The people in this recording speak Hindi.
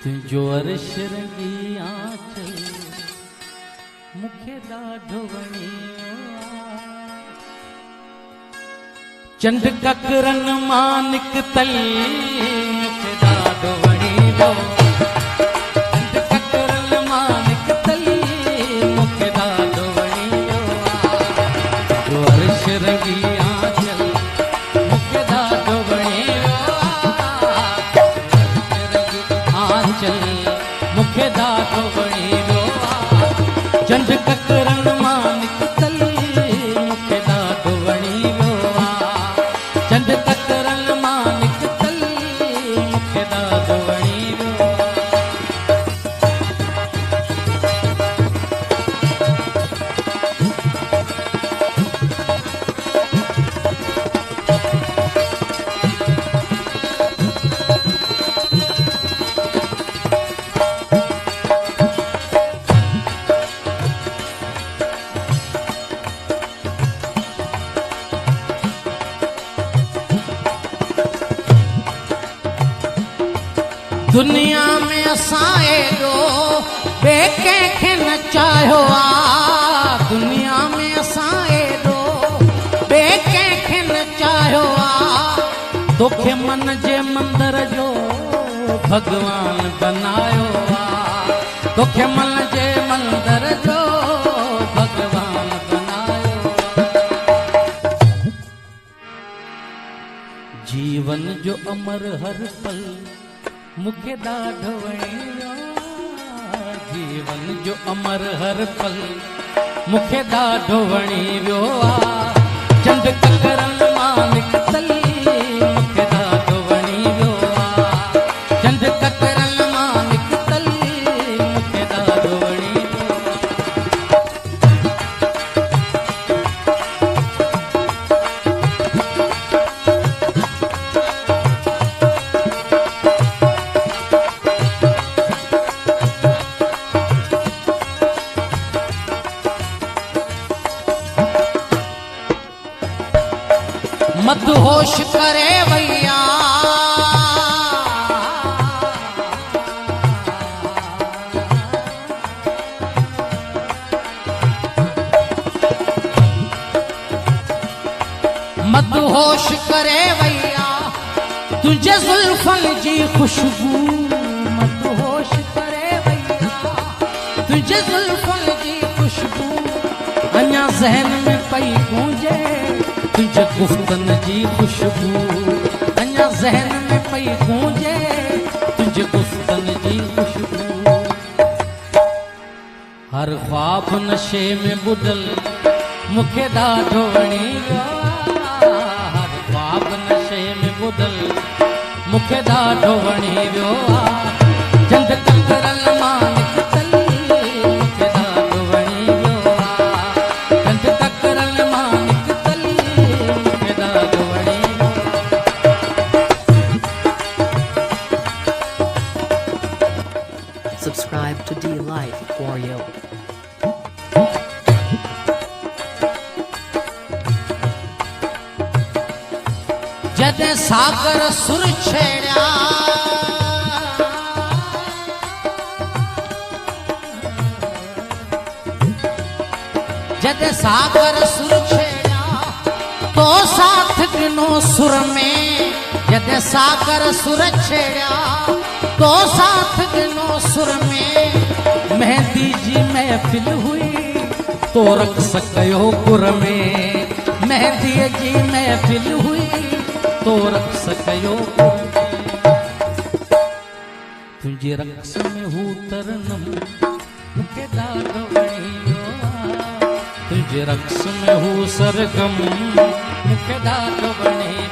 तुझो अर्श रंगी आंचल मुखे ॾाढो वणियो चंड ककरन मां निकतल मुखे ॾाढो वणियो चंड ककरन मां निकतल मुखे ॾाढो वणियो तुझो अर्श रंगी आंचल मुखे ॾाढो वणियो आंचल मुखे ॾाढो वणियो चंड ककरन मां निकतल मुखे ॾाढो वणियो चंड ककरन मां निकतल मुखे ॾाढो वणियो दुनिया में असां एॾो ॿे कंहिंखे न चाहियो आहे दुनिया में असां एॾो ॿे कंहिंखे न चाहियो आहे तोखे मन जे मंदर जो भॻवान बनायो आहे तोखे मन जे मंदर जो भॻवान बनायो जीवन जो अमर हर पल मुखे ॾाढो वणियो जीवन जो अमर हर पल मुखे ॾाढो वणियो चंड ककरन मां निकतल मुखे ॾाढो वणियो चंड ककरन मां निकतल मुखे ॾाढो वणियो मदहोश करे भैया मदहोश करे भैया तुझे जुल्फन जी खुशबू मदहोश करे भैया तुझे जुल्फन जी खुशबू अञा ज़हन में पई गूंजे तुझे गुफ्तन जी खुशबू अञा ज़हन में पई गूंजे तुझे गुफ्तन जी खुशबू हर ख्वाब नशे में बुडल मुखे ॾाढो वणियो हर ख्वाब नशे में बुडल मुखे ॾाढो वणियो चंड ककरन मां निकतल मुखे ॾाढो वणियो चंड ककरन मां Subscribe to D Life for you. जदे सागर सुर छेड़ा जदे सागर सुर छेड़ा तो साथ गिनो सुर में जदे सागर सुर छेड़ा तो साथ गिनो सुर में मेहंदी जी महफिल हुई तो रक्स कयो गुर में मेहंदी जी महफिल हुई तो रक्स कयो गुर में तुझे रक्स में हू तरनम मुखे ॾाढो वणियो तुझे रक्स में हू सरगम मुखे ॾाढो वणियो